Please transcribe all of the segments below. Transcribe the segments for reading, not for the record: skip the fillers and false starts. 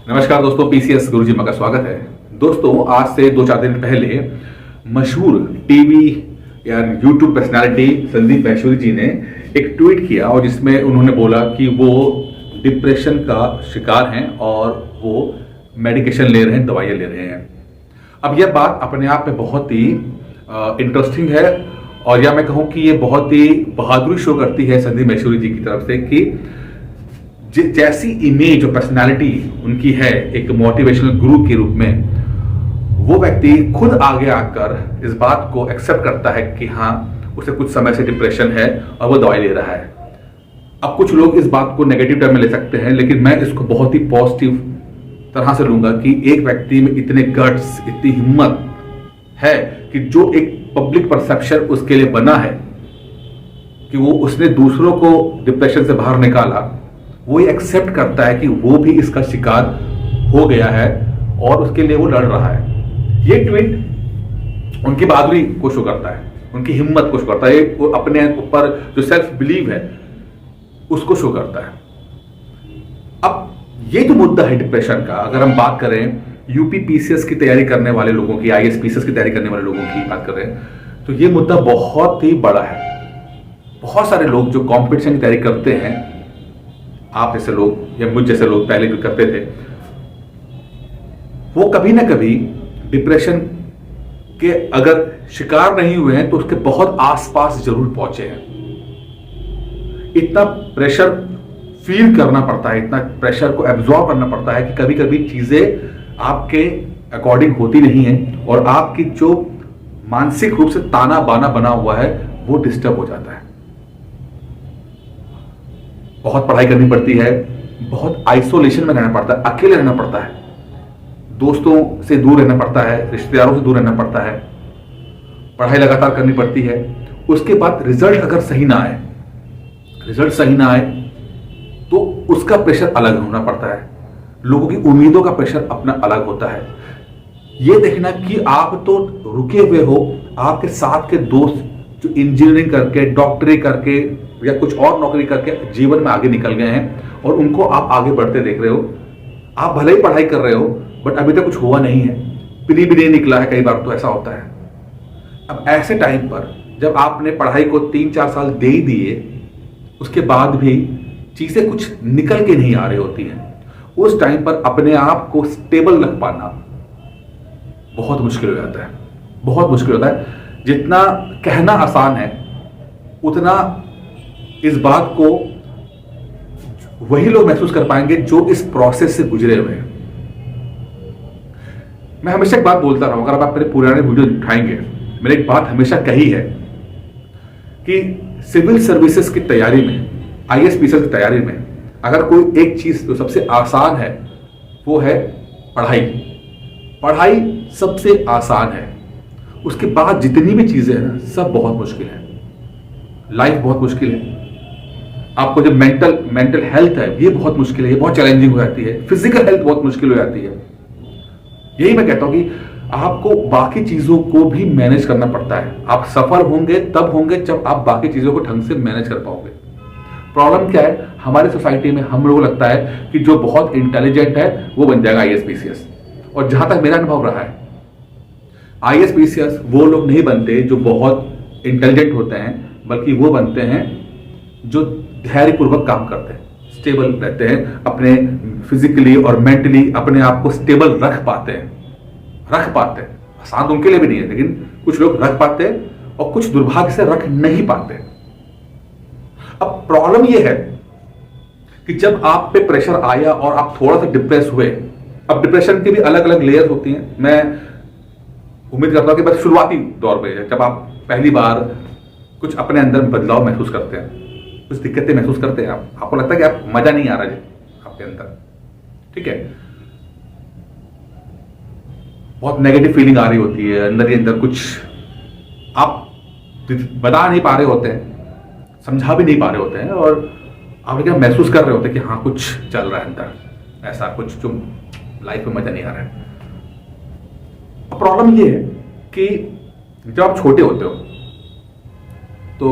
नमस्कार दोस्तों, पीसीएस गुरुजी का स्वागत है। दोस्तों, आज से 2-4 दिन पहले मशहूर टीवी या यूट्यूब पर्सनालिटी संदीप महेश्वरी जी ने एक ट्वीट किया और जिसमें उन्होंने बोला कि वो डिप्रेशन का शिकार हैं और वो मेडिकेशन ले रहे हैं, दवाइयाँ ले रहे हैं। अब यह बात अपने आप में बहुत ही इंटरेस्टिंग है और या मैं कहूँ कि ये बहुत ही बहादुरी शो करती है संदीप महेश्वरी जी की तरफ से कि जैसी इमेज और पर्सनालिटी उनकी है एक मोटिवेशनल गुरु के रूप में, वो व्यक्ति खुद आगे आकर इस बात को एक्सेप्ट करता है कि हाँ, उसे कुछ समय से डिप्रेशन है और वो दवाई ले रहा है। अब कुछ लोग इस बात को नेगेटिव टर्म में ले सकते हैं, लेकिन मैं इसको बहुत ही पॉजिटिव तरह से लूंगा कि एक व्यक्ति में इतने गट्स, इतनी हिम्मत है कि जो एक पब्लिक परसेप्शन उसके लिए बना है कि वो उसने दूसरों को डिप्रेशन से बाहर निकाला, वो ये एक्सेप्ट करता है कि वो भी इसका शिकार हो गया है और उसके लिए वो लड़ रहा है। ये ट्वीट उनकी बहादुरी को शो करता है, उनकी हिम्मत को शो करता है, वो अपने ऊपर जो सेल्फ बिलीव है उसको शो करता है। अब ये जो मुद्दा है डिप्रेशन का, अगर हम बात करें यूपी पीसीएस की तैयारी करने वाले लोगों की, आईएएस पीसीएस की तैयारी करने वाले लोगों की बात करें तो ये मुद्दा बहुत ही बड़ा है। बहुत सारे लोग जो कॉम्पिटिशन की तैयारी करते हैं, आप जैसे लोग या मुझ जैसे लोग पहले भी करते थे, वो कभी ना कभी डिप्रेशन के अगर शिकार नहीं हुए हैं तो उसके बहुत आसपास जरूर पहुंचे हैं। इतना प्रेशर फील करना पड़ता है, इतना प्रेशर को एब्जॉर्ब करना पड़ता है कि कभी कभी चीजें आपके अकॉर्डिंग होती नहीं है और आपकी जो मानसिक रूप से ताना बाना बना हुआ है वो डिस्टर्ब हो जाता है। बहुत पढ़ाई करनी पड़ती है, बहुत आइसोलेशन में रहना पड़ता है, अकेले रहना पड़ता है, दोस्तों से दूर रहना पड़ता है, रिश्तेदारों से दूर रहना पड़ता है, पढ़ाई लगातार करनी पड़ती है। उसके बाद रिजल्ट अगर सही ना आए, रिजल्ट सही ना आए तो उसका प्रेशर अलग होना पड़ता है, लोगों की उम्मीदों का प्रेशर अपना अलग होता है। यह देखना कि आप तो रुके हुए हो, आपके साथ के दोस्त जो इंजीनियरिंग करके, डॉक्टरी करके या कुछ और नौकरी करके जीवन में आगे निकल गए हैं और उनको आप आगे बढ़ते देख रहे हो। आप भले ही पढ़ाई कर रहे हो बट अभी तक कुछ हुआ नहीं है, पिली भी नहीं निकला है, कई बार तो ऐसा होता है। अब ऐसे टाइम पर जब आपने पढ़ाई को 3-4 साल दे ही दिए, उसके बाद भी चीजें कुछ निकल के नहीं आ रही होती हैं, उस टाइम पर अपने आप को स्टेबल रख पाना बहुत मुश्किल हो जाता है, बहुत मुश्किल होता है। जितना कहना आसान है उतना इस बात को वही लोग महसूस कर पाएंगे जो इस प्रोसेस से गुजरे हुए हैं। मैं हमेशा एक बात बोलता रहा हूं, अगर आप मेरे पुराने वीडियो उठाएंगे, मैंने एक बात हमेशा कही है कि सिविल सर्विसेज की तैयारी में, आईएएस पीसीएस की तैयारी में अगर कोई एक चीज जो सबसे आसान है वो है पढ़ाई। पढ़ाई सबसे आसान है, उसके बाद जितनी भी चीजें हैं सब बहुत मुश्किल है। लाइफ बहुत मुश्किल है, आपको जो मेंटल हेल्थ है ये बहुत मुश्किल है, ये बहुत चैलेंजिंग हो जाती है, फिजिकल हेल्थ बहुत मुश्किल हो जाती है। यही मैं कहता हूं कि आपको बाकी चीजों को भी मैनेज करना पड़ता है। आप सफल होंगे तब होंगे जब आप बाकी चीजों को ढंग से मैनेज कर पाओगे। प्रॉब्लम क्या है, हमारी सोसाइटी में हम लोगों को लगता है कि जो बहुत इंटेलिजेंट है वो बन जाएगा आईएएस पीसीएस, और जहां तक मेरा अनुभव रहा है, आईएएस पीसीएस वो लोग नहीं बनते जो बहुत इंटेलिजेंट होते हैं, बल्कि वो बनते हैं जो धैर्यपूर्वक काम करते हैं, स्टेबल रहते हैं, अपने फिजिकली और मेंटली अपने आप को स्टेबल रख पाते हैं। आसान तो उनके लिए भी नहीं है, लेकिन कुछ लोग रख पाते हैं और कुछ दुर्भाग्य से रख नहीं पाते। अब प्रॉब्लम यह है कि जब आप पे प्रेशर आया और आप थोड़ा सा डिप्रेस हुए, अब डिप्रेशन की भी अलग अलग लेयर्स होती हैं। मैं उम्मीद करता हूं कि बस शुरुआती दौर में जब आप पहली बार कुछ अपने अंदर बदलाव महसूस करते हैं, कुछ दिक्कतें महसूस करते हैं, आपको लगता है कि आप मजा नहीं आ रहा है आपके अंदर, ठीक है, बहुत नेगेटिव फीलिंग आ रही होती है अंदर ही अंदर, कुछ आप बता नहीं पा रहे होते हैं, समझा भी नहीं पा रहे होते हैं और आप क्या महसूस कर रहे होते हैं कि हाँ कुछ चल रहा है अंदर, ऐसा कुछ जो लाइफ में मजा नहीं आ रहा है। प्रॉब्लम ये है कि जब आप छोटे होते हो तो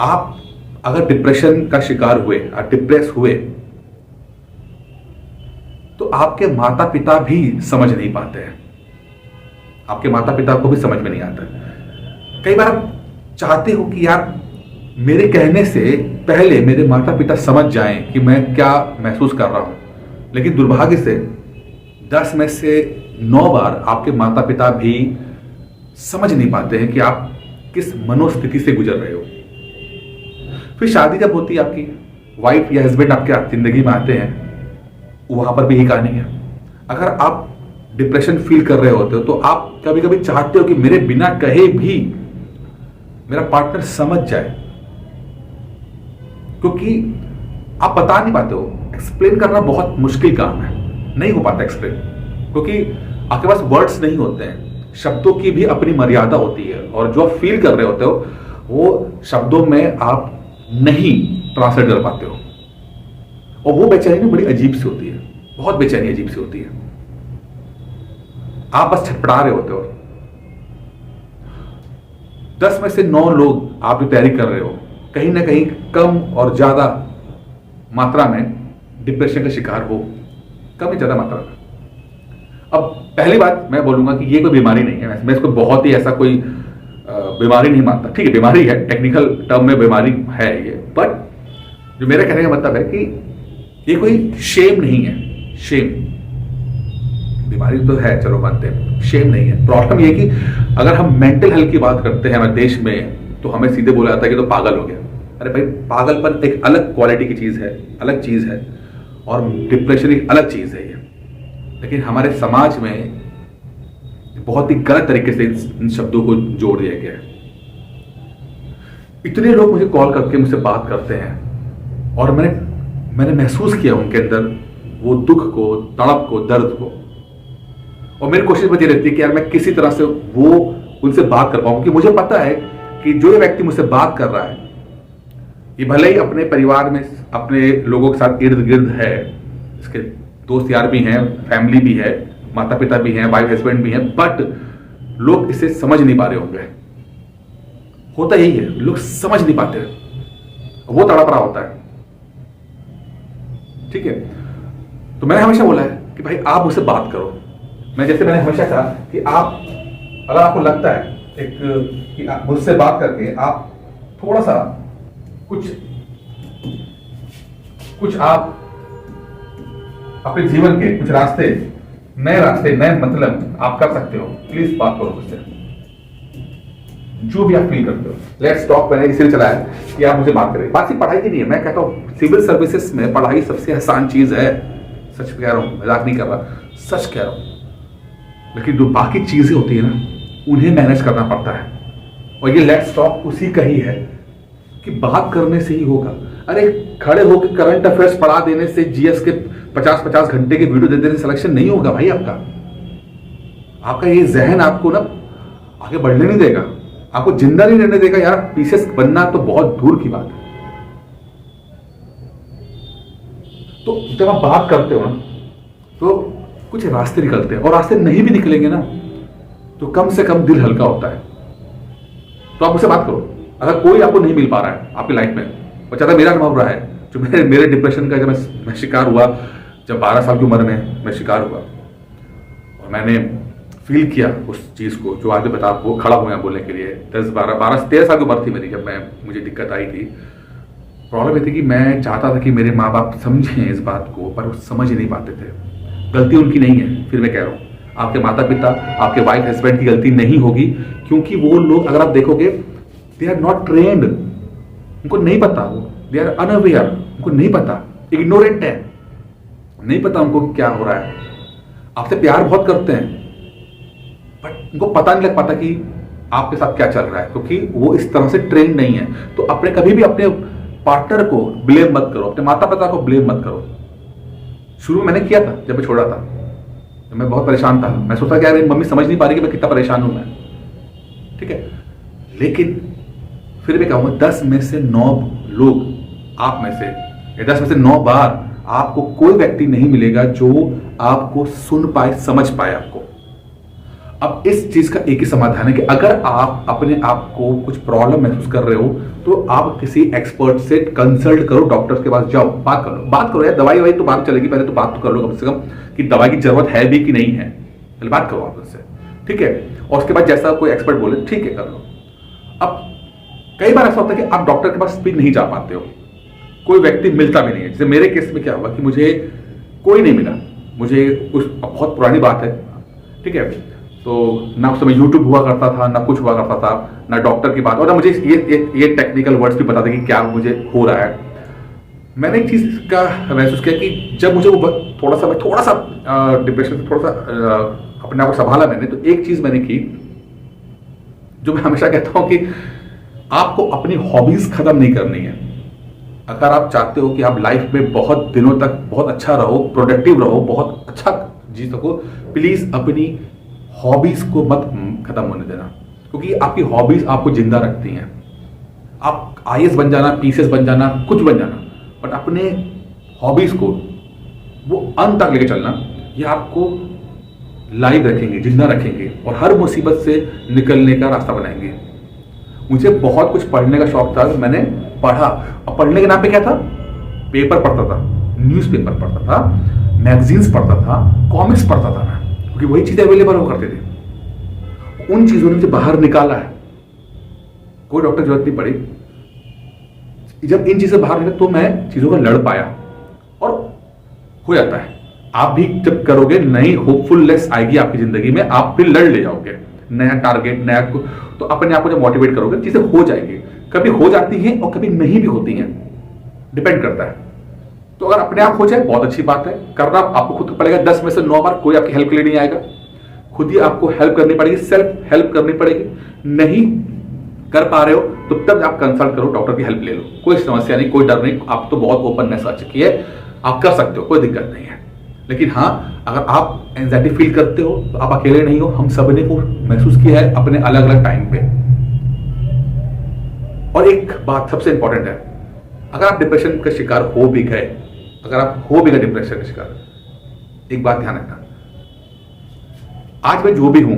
आप अगर डिप्रेशन का शिकार हुए, डिप्रेस हुए, तो आपके माता पिता भी समझ नहीं पाते हैं, आपके माता पिता को भी समझ में नहीं आता। कई बार आप चाहते हो कि यार मेरे कहने से पहले मेरे माता पिता समझ जाएं कि मैं क्या महसूस कर रहा हूं, लेकिन दुर्भाग्य से 10 में से 9 बार आपके माता पिता भी समझ नहीं पाते हैं कि आप किस मनोस्थिति से गुजर रहे हो। फिर शादी जब होती है, आपकी वाइफ या हस्बैंड आपके जिंदगी में आते हैं, वहां पर भी यही कहानी है। अगर आप डिप्रेशन फील कर रहे होते हो तो आप कभी कभी चाहते हो कि मेरे बिना कहे भी मेरा पार्टनर समझ जाए, क्योंकि आप बता नहीं पाते हो। एक्सप्लेन करना बहुत मुश्किल काम है, नहीं हो पाता एक्सप्लेन, क्योंकि आपके पास वर्ड्स नहीं होते हैं। शब्दों की भी अपनी मर्यादा होती है, और जो आप फील कर रहे होते हो वो शब्दों में आप नहीं ट्रांसलेट कर पाते हो। और वो बेचैनी बड़ी अजीब सी होती है, बहुत बेचैनी अजीब सी होती है। आप बस छटपटा रहे होते हो। 10 में से 9 लोग आप जो तैयारी कर रहे हो, कहीं ना कहीं कम और ज्यादा मात्रा में डिप्रेशन का शिकार हो, कम या ज्यादा मात्रा में। अब पहली बात मैं बोलूंगा कि ये कोई बीमारी नहीं है, मैं इसको बहुत ही ऐसा कोई बीमारी नहीं मानता। ठीक है, बीमारी है, टेक्निकल टर्म में बीमारी है ये, बट जो मेरा कहने का मतलब है कि ये कोई शेम नहीं है। शेम बीमारी तो है, चलो मानते हैं, शेम नहीं है। प्रॉब्लम ये कि अगर हम मेंटल हेल्थ की बात करते हैं हमारे देश में, तो हमें सीधे बोला जाता है कि तो पागल हो गया। अरे भाई, पागलपन एक अलग क्वालिटी की चीज है, अलग चीज है, और डिप्रेशन एक अलग चीज है ये। लेकिन हमारे समाज में बहुत ही गलत तरीके से इन शब्दों को जोड़ दिया गया है। इतने लोग मुझे कॉल करके मुझसे बात करते हैं, और मैंने महसूस किया उनके अंदर वो दुख को, तड़प को, दर्द को। और मेरी कोशिश बची रहती है कि यार मैं किसी तरह से वो उनसे बात कर पाऊं, कि मुझे पता है कि जो ये व्यक्ति मुझसे बात कर रहा है, ये भले ही अपने परिवार में अपने लोगों के साथ इर्द गिर्द है, इसके दोस्त यार भी हैं, फैमिली भी है, माता पिता भी हैं, वाइफ हस्बैंड भी हैं, बट लोग इसे समझ नहीं पा रहे होंगे। होता यही है, लोग समझ नहीं पाते, वो तड़प रहा होता है। ठीक है, तो मैंने हमेशा बोला है कि भाई आप मुझसे बात करो। मैंने हमेशा कहा कि आप, अगर आपको लगता है कि आप मुझसे बात करके आप थोड़ा सा कुछ आप अपने जीवन के कुछ रास्ते, नए मतलब आप कर सकते हो, प्लीज बात करो मुझसे, जो भी आप फील करते हो। लेट्स टॉक मैंने इसलिए चलाया कि आप मुझे बात करें। बात सिर्फ पढ़ाई की नहीं है, मैं कहता हूँ सिविल सर्विसेज में पढ़ाई सबसे आसान चीज है। सच कह रहा हूँ, मजाक नहीं कर रहा, सच कह रहा हूँ। लेकिन जो बाकी चीजें होती है ना, उन्हें मैनेज करना पड़ता है, और ये लेट्स टॉक उसी का ही है कि बात करने से ही होगा। अरे खड़े होकर करंट अफेयर्स पढ़ा देने से, जीएस के 50-50 घंटे के वीडियो दे देने से सिलेक्शन नहीं होगा भाई। आपका ये जहन आपको ना आगे बढ़ने नहीं देगा, आपको जिंदा नहीं रहने देगा। यार पीसीएस बनना तो बहुत दूर की बात है। तो जब आप बात करते हो ना, तो कुछ रास्ते निकलते हैं, और रास्ते नहीं भी निकलेंगे ना, तो कम से कम दिल हल्का होता है। तो आप मुझसे बात करो। अगर कोई आपको नहीं मिल पा रहा है आपकी लाइफ में, और ज़्यादा मेरा अनुभव रहा है, जो मेरे डिप्रेशन का जब मैं शिकार हुआ, जब 12 साल की उम्र में मैं शिकार हुआ, और मैंने फील किया उस चीज़ को, जो आज बता वो खड़ा हुआ है बोलने के लिए। 13 साल की उम्र थी मेरी जब मुझे दिक्कत आई थी। प्रॉब्लम ये थी कि मैं चाहता था कि मेरे माँ बाप समझें इस बात को, पर वो समझ ही नहीं पाते थे। गलती उनकी नहीं है, फिर मैं कह रहा हूँ, आपके माता पिता, आपके वाइफ हस्बैंड की गलती नहीं होगी, क्योंकि वो लोग, अगर आप देखोगे, दे आर नॉट ट्रेन्ड, उनको नहीं पता, दे आर अनअवेयर, उनको नहीं पता, इग्नोरेंट है, नहीं पता उनको क्या हो रहा है। आपसे प्यार बहुत करते हैं, बट उनको पता नहीं लग पाता कि आपके साथ क्या चल रहा है, क्योंकि वो इस तरह से ट्रेन नहीं है। तो अपने कभी भी अपने पार्टनर को ब्लेम मत करो, अपने माता पिता को ब्लेम मत करो। शुरू में मैंने किया था, जब मैं छोड़ा था, जब मैं बहुत परेशान था, मैं सोचा कि यार मेरी मम्मी समझ नहीं पा रही कि मैं कितना परेशान हूं मैं। ठीक है, लेकिन फिर भी कहूंगा 10 में से 9 लोग आप में से, 10 में से 9 बार आपको कोई व्यक्ति नहीं मिलेगा जो आपको सुन पाए, समझ पाए आपको। अब इस चीज का एक ही समाधान है कि अगर आप अपने आप को कुछ प्रॉब्लम महसूस कर रहे हो तो आप किसी एक्सपर्ट से कंसल्ट करो, डॉक्टर के पास जाओ, बात करो यार। दवाई वही तो बात चलेगी, पहले तो बात तो कर लो कम से कम कि दवाई की जरूरत है भी कि नहीं है, पहले बात करो आप उससे, ठीक है। और उसके बाद जैसा कोई एक्सपर्ट बोले ठीक है कर लो। अब कई बार ऐसा होता है कि आप डॉक्टर के पास भी नहीं जा पाते हो, कोई व्यक्ति मिलता भी नहीं है। जैसे मेरे केस में क्या हुआ कि मुझे कोई नहीं मिला, मुझे उस बहुत पुरानी बात है, ठीक है। तो ना उस समय यूट्यूब हुआ करता था, ना कुछ हुआ करता था, ना डॉक्टर की बात, और ना मुझे ये टेक्निकल वर्ड्स भी पता थे कि क्या मुझे हो रहा है। मैंने एक चीज का महसूस किया कि जब मुझे वो थोड़ा सा डिप्रेशन से थोड़ा सा अपने आप को संभाला मैंने, तो एक चीज मैंने की जो मैं हमेशा कहता हूं कि आपको अपनी हॉबीज खत्म नहीं करनी है। अगर आप चाहते हो कि आप लाइफ में बहुत दिनों तक बहुत अच्छा रहो, प्रोडक्टिव रहो, बहुत अच्छा जी सको, प्लीज अपनी हॉबीज को मत खत्म होने देना, क्योंकि आपकी हॉबीज आपको जिंदा रखती हैं। आप आईएएस बन जाना, पीसीएस बन जाना, कुछ बन जाना, बट अपने हॉबीज को वो अंत तक लेके चलना, ये आपको लाइव रखेंगे, जिंदा रखेंगे और हर मुसीबत से निकलने का रास्ता बनाएंगे। मुझे बहुत कुछ पढ़ने का शौक था, मैंने पढ़ा, और पढ़ने के नाम पे क्या था, पेपर पढ़ता था, न्यूज़पेपर पढ़ता था, मैगजीन्स पढ़ता था, कॉमिक्स पढ़ता था मैं, क्योंकि वही चीजें अवेलेबल हो करते थे। उन चीजों ने मुझे बाहर निकाला है, कोई डॉक्टर की जरूरत नहीं पड़ी। जब इन चीजों से बाहर निकला तो मैं चीजों को लड़ पाया, और हो जाता है। आप भी जब करोगे, नई होपफुलनेस आएगी आपकी जिंदगी में, आप फिर लड़ ले जाओगे, नया टारगेट, नया तो अपने आप को जब मोटिवेट करोगे चीजें हो जाएंगी। कभी हो जाती हैं और कभी नहीं भी होती हैं, डिपेंड करता है। तो अगर अपने आप हो जाए बहुत अच्छी बात है, करना आपको खुद को पड़ेगा। 10 में से 9 बार कोई आपकी हेल्प के लिए नहीं आएगा, खुद ही आपको हेल्प करनी पड़ेगी, सेल्फ हेल्प करनी पड़ेगी। नहीं कर पा रहे हो तो तब आप कंसल्ट करो, डॉक्टर की हेल्प ले लो, कोई समस्या नहीं, कोई डर नहीं। आप तो बहुत ओपननेस आ चुकी है, आप कर सकते हो, कोई दिक्कत नहीं है। लेकिन हाँ, अगर आप एंजाइटी फील करते हो तो आप अकेले नहीं हो, हम सब ने को महसूस किया है अपने अलग अलग टाइम पे। और एक बात सबसे इंपॉर्टेंट है, अगर आप डिप्रेशन का शिकार हो भी गए, अगर आप हो भी गए डिप्रेशन का शिकार, एक बात ध्यान रखना, आज मैं जो भी हूं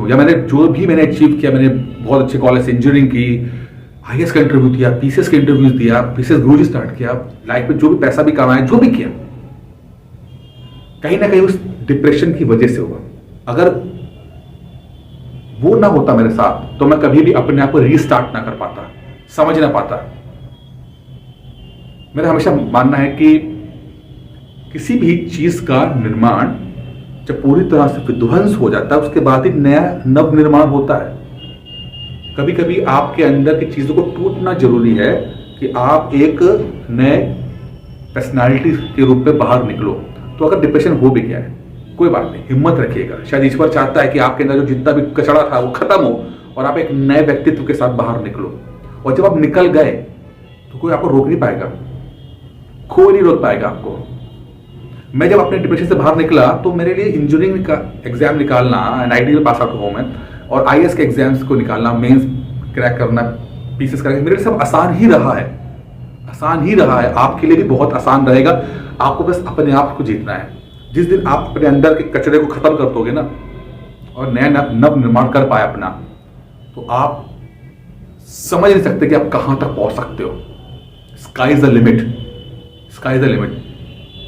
या मैंने जो भी अचीव किया, मैंने बहुत अच्छे कॉलेज से इंजीनियरिंग की, आईएएस का इंटरव्यू दिया, पीसीएस का इंटरव्यू दिया, पीसीएस गुरुजी स्टार्ट किया, लाइफ में जो भी पैसा भी कमाया, जो भी किया, कहीं ना कहीं उस डिप्रेशन की वजह से हुआ। अगर वो ना होता मेरे साथ तो मैं कभी भी अपने आप को रीस्टार्ट ना कर पाता, समझ ना पाता। मेरा हमेशा मानना है कि किसी भी चीज का निर्माण जब पूरी तरह से विध्वंस हो जाता है, उसके बाद ही नया नव निर्माण होता है। कभी कभी आपके अंदर की चीजों को टूटना जरूरी है कि आप एक नए पर्सनालिटी के रूप में बाहर निकलो। तो अगर डिप्रेशन हो भी गया है, कोई बात नहीं, हिम्मत रखिएगा। शायद ईश्वर चाहता है कि आपके अंदर जो जितना भी कचड़ा था वो खत्म हो और आप एक नए व्यक्तित्व के साथ बाहर निकलो। और जब आप निकल गए तो कोई आपको रोक नहीं पाएगा, कोई नहीं रोक पाएगा आपको। मैं जब अपने डिप्रेशन से बाहर निकला तो मेरे लिए इंजीनियरिंग का एग्जाम निकालना, एनआईटी में पास आउट हुआ मैं, और आईएएस के एग्जाम्स को निकालना, मेंस क्रैक करना, पीसीएस क्रैक, मेरे लिए सब आसान ही रहा है, आसान ही रहा है। आपके लिए भी बहुत आसान रहेगा। आपको बस अपने आप को जीतना है। जिस दिन आप अपने अंदर के कचरे को खत्म कर दोगे ना और नया नव निर्माण कर पाए अपना, तो आप समझ नहीं सकते कि आप कहां तक पहुंच सकते हो। Sky is the limit, sky is the limit.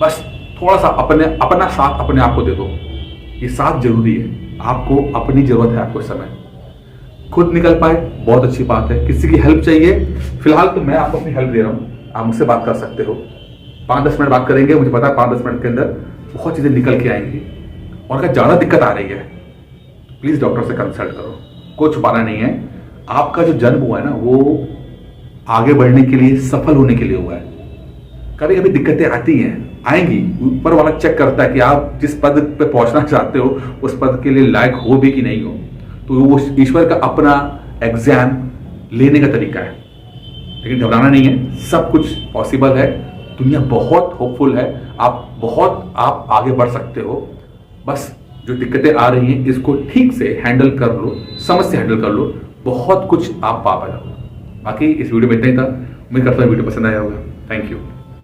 बस थोड़ा सा अपना साथ अपने आप को दे दो, ये साथ जरूरी है। आपको अपनी जरूरत है, आपको समय खुद निकल पाए, बहुत अच्छी बात है। किसी की हेल्प चाहिए, फिलहाल तो मैं आपको अपनी हेल्प दे रहा हूं, आप मुझसे बात कर सकते हो। 5-10 मिनट बात करेंगे, मुझे पता है 5-10 मिनट के अंदर बहुत चीजें निकल के आएंगी। और अगर ज्यादा दिक्कत आ रही है, प्लीज डॉक्टर से कंसल्ट करो, कोई छुपाना नहीं है। आपका जो जन्म हुआ है ना, वो आगे बढ़ने के लिए, सफल होने के लिए हुआ है। कभी कभी दिक्कतें आती हैं, आएंगी, ऊपर वाला चेक करता है कि आप जिस पद पे पहुंचना चाहते हो उस पद के लिए लायक हो भी कि नहीं हो। तो वो ईश्वर का अपना एग्जाम लेने का तरीका है। लेकिन घबराना नहीं है, सब कुछ पॉसिबल है। दुनिया बहुत होपफुल है, आप आगे बढ़ सकते हो। बस जो दिक्कतें आ रही हैं इसको ठीक से हैंडल कर लो, समझ से हैंडल कर लो, बहुत कुछ आप पा पाओगे। बाकी इस वीडियो में इतना ही था। उम्मीद करता हूँ वीडियो पसंद आया होगा। Thank you.